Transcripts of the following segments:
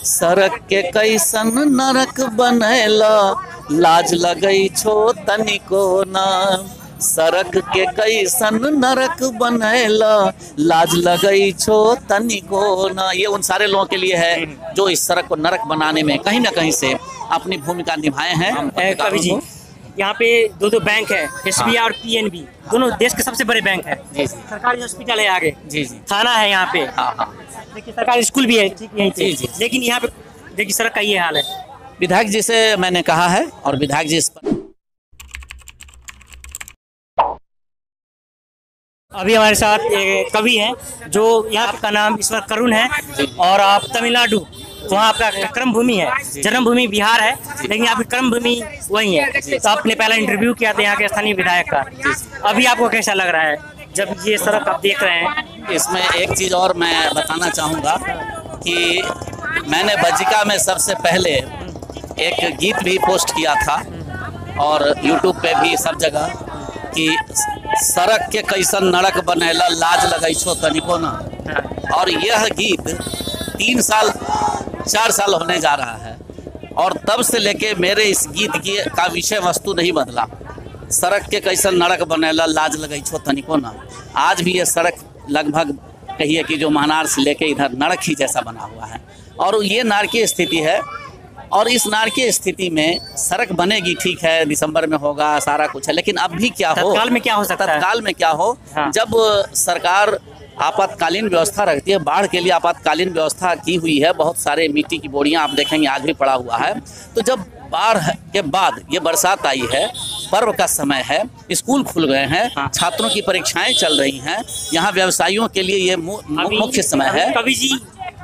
सड़क के कैसन नरक बनैला, लाज लगई छो तनिको ना। सड़क के कैसन नरक बनैला, लाज लगई छो तनिको ना। ये उन सारे लोगों के लिए है जो इस सड़क को नरक बनाने में कहीं ना कहीं से अपनी भूमिका निभाए हैं। कवि जी, यहाँ पे दो बैंक है, SBI और PNB, दोनों देश के सबसे बड़े बैंक है। सरकारी हॉस्पिटल है आगे, जी, थाना है यहाँ पे, देखिए सरकारी स्कूल भी है ठीक यहीं पे। लेकिन यहाँ पे देखिए सड़क का ये हाल है। विधायक जी से मैंने कहा है और विधायक जी इस पर अभी हमारे साथ एक कवि हैं जो यहाँ का नाम ईश्वर करुण है और आप तमिलनाडु, वहाँ आपका कर्म भूमि है, जन्मभूमि बिहार है, लेकिन यहाँ की कर्म भूमि वही है। तो आपने पहला इंटरव्यू किया था यहाँ के स्थानीय विधायक का, अभी आपको कैसा लग रहा है जब ये सड़क आप देख रहे हैं? इसमें एक चीज़ और मैं बताना चाहूँगा कि मैंने बजिका में सबसे पहले एक गीत भी पोस्ट किया था और YouTube पे भी सब जगह कि सड़क के कैसन नरक बनैला, लाज लगई छो तनिको ना। और यह गीत 3 साल 4 साल होने जा रहा है और तब से लेके मेरे इस गीत की का विषय वस्तु नहीं बदला। सड़क के कैसन नरक बनैला, लाज लगई छो तनिको ना। आज भी ये सड़क लगभग कहिए कि जो महानार से लेके इधर नरक ही जैसा बना हुआ है और ये नारकीय स्थिति है। और इस नारकीय स्थिति में सड़क बनेगी, ठीक है, दिसंबर में होगा, सारा कुछ है, लेकिन अब भी क्या हो, तत्काल में क्या हो सकता है? तत्काल में क्या हो, जब सरकार आपातकालीन व्यवस्था रखती है, बाढ़ के लिए आपातकालीन व्यवस्था की हुई है, बहुत सारे मिट्टी की बोरियां आप देखेंगे आज भी पड़ा हुआ है। तो जब बाढ़ के बाद ये बरसात आई है, पर्व का समय है, स्कूल खुल गए हैं, छात्रों की परीक्षाएं चल रही हैं, यहाँ व्यवसायियों के लिए ये मुख्य समय है। कवि जी,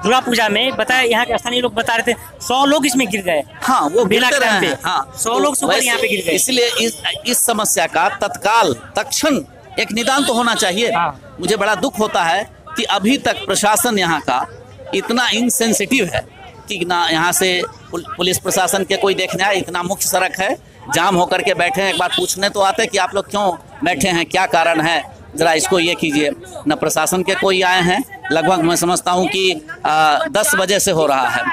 दुर्गा पूजा में बताया, यहाँ के स्थानीय लोग बता रहे थे 100 लोग इसमें गिर गए। हाँ, वो गिरते रहे हैं। हाँ, 100 लोग सुबह यहाँ पे गिर गए। इसलिए इस समस्या का तत्क्षण एक निदान तो होना चाहिए। मुझे बड़ा दुख होता है कि अभी तक प्रशासन यहाँ का इतना इनसेंसिटिव है कि ना यहाँ से पुलिस प्रशासन के कोई देखने आए। इतना मुख्य सड़क है, जाम होकर के बैठे हैं, एक बार पूछने तो आते कि आप लोग क्यों बैठे हैं, क्या कारण है, जरा इसको ये कीजिए। न प्रशासन के कोई आए हैं, लगभग मैं समझता हूँ कि 10 बजे से हो रहा है,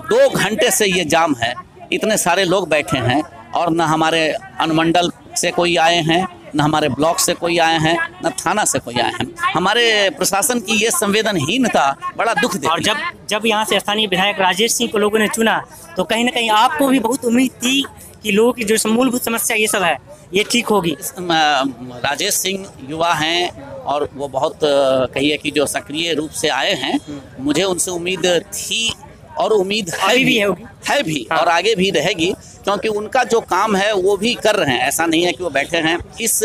2 घंटे से ये जाम है, इतने सारे लोग बैठे हैं और न हमारे अनुमंडल से कोई आए हैं, न हमारे ब्लॉक से कोई आए हैं, न थाना से कोई आए हैं। हमारे प्रशासन की ये संवेदनहीनता बड़ा दुख देती है। और जब यहाँ से स्थानीय विधायक राजेश सिंह को लोगों ने चुना तो कहीं ना कहीं आपको भी बहुत उम्मीद थी कि लोगों की जो मूलभूत समस्या ये सब है ये ठीक होगी। राजेश सिंह युवा हैं और वो बहुत कहिए कि जो सक्रिय रूप से आए हैं, मुझे उनसे उम्मीद थी और उम्मीद है भी और आगे भी रहेगी, क्योंकि उनका जो काम है वो भी कर रहे हैं, ऐसा नहीं है कि वो बैठे हैं। इस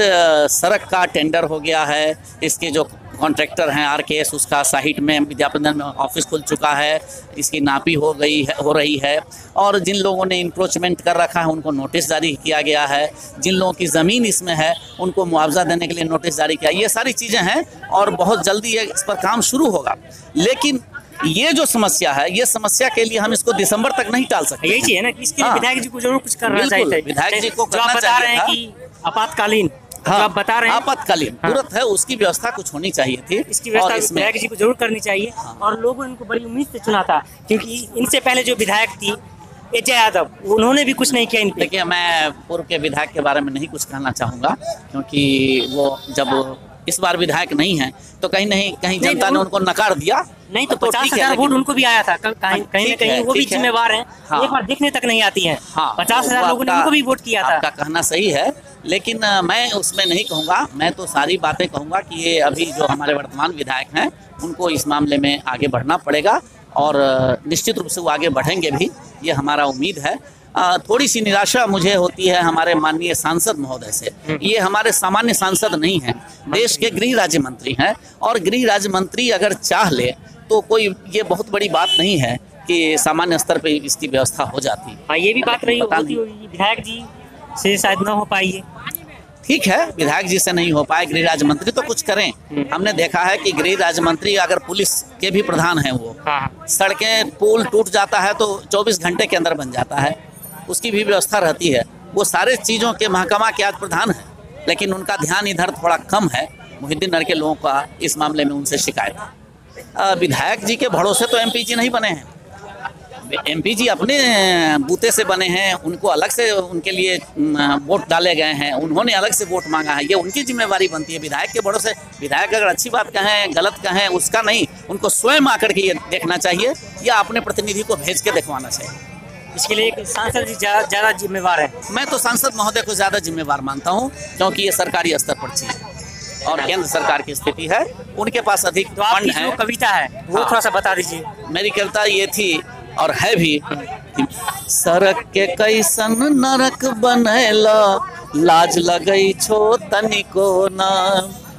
सड़क का टेंडर हो गया है, इसके जो कॉन्ट्रैक्टर हैं RKS, उसका साइट में विद्यापीठ में ऑफिस खुल चुका है, इसकी नापी हो रही है और जिन लोगों ने इंक्रोचमेंट कर रखा है उनको नोटिस जारी किया गया है, जिन लोगों की ज़मीन इसमें है उनको मुआवजा देने के लिए नोटिस जारी किया। ये सारी चीज़ें हैं और बहुत जल्दी इस पर काम शुरू होगा। लेकिन ये जो समस्या है, ये समस्या के लिए हम इसको दिसंबर तक नहीं टाल सकते। यही चीज है ना, इसके लिए विधायक जी को जरूर कुछ करना चाहिए। विधायक जी को करना बता रहे हैं कि आपातकालीन, आप बता रहे हैं आपातकालीन जरूरत है, उसकी व्यवस्था कुछ होनी चाहिए थी। इसकी व्यवस्था विधायक जी को जरूर करनी चाहिए। और लोगों ने इनको बड़ी उम्मीद से चुना था, क्योंकि इनसे पहले जो विधायक थी AJ यादव, उन्होंने भी कुछ नहीं किया इन पे। देखिए, मैं पूर्व के विधायक के बारे में नहीं कुछ कहना चाहूँगा, क्योंकि वो जब इस बार विधायक नहीं है तो कहीं जनता ने उनको नकार दिया। नहीं तो 50,000 वोट उनको भी आया था, कहीं ना कहीं वो भी जिम्मेवार हैं। एक बार देखने तक नहीं आती हैं। 50,000 लोगों ने उनको भी वोट किया था। आपका कहना सही है, लेकिन मैं उसमें नहीं कहूँगा, मैं तो सारी बातें कहूँगा कि ये अभी जो हमारे वर्तमान विधायक हैं उनको इस मामले में आगे बढ़ना पड़ेगा और निश्चित रूप से वो आगे बढ़ेंगे भी, ये हमारा उम्मीद है। थोड़ी सी निराशा मुझे होती है हमारे माननीय सांसद महोदय से। ये हमारे सामान्य सांसद नहीं हैं, देश के गृह राज्य मंत्री हैं और गृह राज्य मंत्री अगर चाह ले तो कोई ये बहुत बड़ी बात नहीं है कि सामान्य स्तर पे इसकी व्यवस्था हो जाती है। ये भी बात रही होती होगी, विधायक जी से शायद न हो पाई है। ठीक है, विधायक जी से नहीं हो पाए, गृह राज्य मंत्री तो कुछ करें। हमने देखा है कि गृह राज्य मंत्री अगर पुलिस के भी प्रधान हैं, वो सड़कें पुल टूट जाता है तो 24 घंटे के अंदर बन जाता है, उसकी भी व्यवस्था रहती है। वो सारे चीज़ों के महकमा के आज प्रधान हैं, लेकिन उनका ध्यान इधर थोड़ा कम है। मुहिद्दीन नगर के लोगों का इस मामले में उनसे शिकायत है। विधायक जी के भरोसे तो MP जी नहीं बने हैं, एमपी जी अपने बूते से बने हैं, उनको अलग से उनके लिए वोट डाले गए हैं, उन्होंने अलग से वोट मांगा है, ये उनकी जिम्मेवारी बनती है। विधायक के बड़ों से विधायक अगर अच्छी बात कहें गलत कहें उसका नहीं, उनको स्वयं आकर के ये देखना चाहिए या अपने प्रतिनिधि को भेज के दिखवाना चाहिए। इसके लिए सांसद जी ज़्यादा जिम्मेवार है। मैं तो सांसद महोदय को ज़्यादा जिम्मेवार मानता हूँ, क्योंकि ये सरकारी स्तर पर चीज़ है और केंद्र सरकार की स्थिति है, उनके पास अधिक तो आपकी फंड है। जो कविता है वो थोड़ा सा बता दीजिए। मेरी कविता ये थी और है भी, सड़क के कैसन नरक बनैला, लाज लगई छो तनिको ना।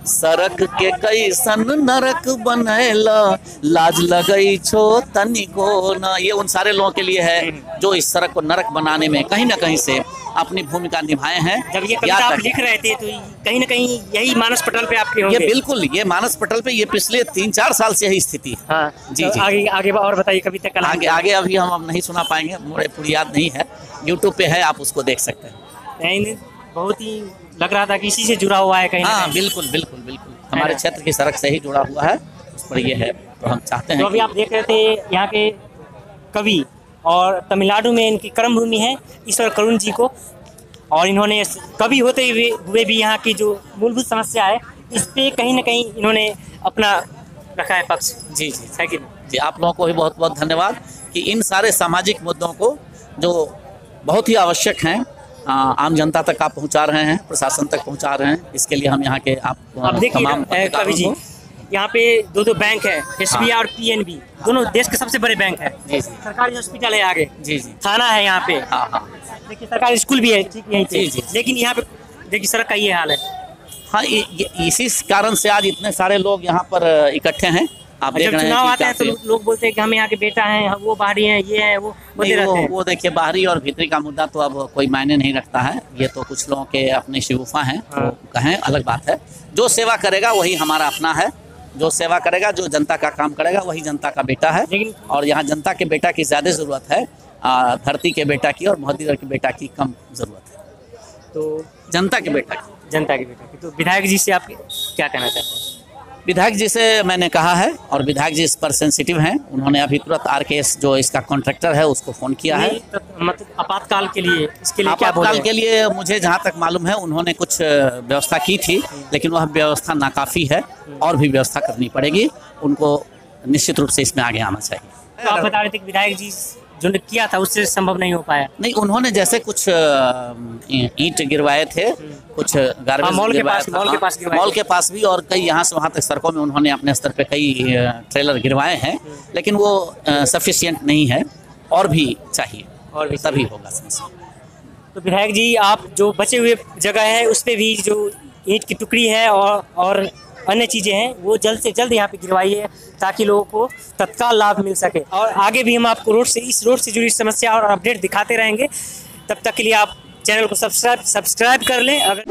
सड़क के कैसन नरक बनैला, लाज लगई छो तनिको ना। ये उन सारे लोगों के लिए है जो इस सड़क को नरक बनाने में कहीं ना कहीं से अपनी भूमिका निभाए हैं। जब ये कविता आप लिख रहे थे तो कहीं ना कहीं यही मानस पटल पे आपके होंगे। ये बिल्कुल, ये मानस पटल पे ये पिछले 3-4 साल से यही स्थिति है। हाँ जी तो जी। आगे और बताइए कविता का। आगे अभी हम अब नहीं सुना पाएंगे, मुझे पूरी याद नहीं है, यूट्यूब पे है, आप उसको देख सकते हैं। नहीं, बहुत ही लग रहा था कि इसी से जुड़ा हुआ है कहीं ना हाँ कहीं। बिल्कुल बिल्कुल बिल्कुल, हमारे क्षेत्र की सड़क से ही जुड़ा हुआ है, उस पर ये है। तो हम चाहते हैं तो अभी आप देख रहे थे यहाँ के कवि और तमिलनाडु में इनकी कर्म भूमि है ईश्वर करुण जी को, और इन्होंने कवि होते हुए भी यहाँ की जो मूलभूत समस्या है इस पे कहीं ना कहीं इन्होंने अपना रखा है पक्ष। जी जी है कि जी, आप लोगों को भी बहुत बहुत धन्यवाद कि इन सारे सामाजिक मुद्दों को जो बहुत ही आवश्यक हैं आम जनता तक आप पहुंचा रहे हैं, प्रशासन तक पहुंचा रहे हैं, इसके लिए हम यहाँ के आप अब तमाम देखिए कवि जी, यहाँ पे दो बैंक है, एसबीआई और पीएनबी, दोनों देश के सबसे बड़े बैंक है। जी जी सरकारी हॉस्पिटल है आगे, जी जी, थाना है यहाँ पे, हाँ हाँ देखिए सरकारी स्कूल भी है ठीक यहीं पे। जी, जी। लेकिन यहाँ पे देखिए सड़क का ये हाल है। हाँ, इसी कारण से आज इतने सारे लोग यहाँ पर इकट्ठे हैं। आप देख जब रहे हैं चुनाव कि आते हैं तो काफी- लोग बोलते हैं कि हम यहाँ के बेटा हैं, वो बाहरी हैं, ये है वो बोलते नहीं, रहते हैं। वो देखिए बाहरी और भीतरी का मुद्दा तो अब कोई मायने नहीं रखता है, ये तो कुछ लोगों के अपने शिगुफा हैं, हाँ। तो कहें अलग बात है। जो सेवा करेगा वही हमारा अपना है, जो सेवा करेगा, जो जनता का काम करेगा वही जनता का बेटा है। लेकिन और यहाँ जनता के बेटा की ज़्यादा ज़रूरत है, धरती के बेटा की और मोदी के बेटा की कम ज़रूरत है, तो जनता के बेटा की। जनता के बेटा की, तो विधायक जी से आप क्या कहना चाहते हैं? विधायक जी से मैंने कहा है और विधायक जी इस पर सेंसिटिव हैं, उन्होंने अभी तुरंत RKS जो इसका कॉन्ट्रैक्टर है उसको फ़ोन किया है। नहीं, तो मतलब आपातकाल के लिए इसके लिए क्या आपातकाल बोले? के लिए मुझे जहाँ तक मालूम है उन्होंने कुछ व्यवस्था की थी, लेकिन वह व्यवस्था नाकाफ़ी है और भी व्यवस्था करनी पड़ेगी, उनको निश्चित रूप से इसमें आगे आना चाहिए। तो आप बता रहे थे कि विधायक जी जो ने किया था उससे संभव नहीं हो पाया। नहीं, उन्होंने जैसे कुछ ईंट गिरवाए थे, कुछ गार्बेज मॉल के गिरवाया पास- था, मॉल के पास गिरवाए मॉल थे। के पास भी, और कई यहाँ से वहाँ तक सड़कों में उन्होंने अपने स्तर पे कई ट्रेलर गिरवाए हैं, लेकिन वो सफिशिएंट नहीं है, और भी चाहिए, और भी तभी होगा समस्या। तो विधायक जी आप जो बचे हुए जगह है उस पे भी जो ईंट की टुकड़ी है और अन्य चीज़ें हैं वो जल्द से जल्द यहाँ पे गिरवाइए ताकि लोगों को तत्काल लाभ मिल सके। और आगे भी हम आपको इस रोड से जुड़ी समस्या और अपडेट दिखाते रहेंगे। तब तक के लिए आप चैनल को सब्सक्राइब कर लें। अगर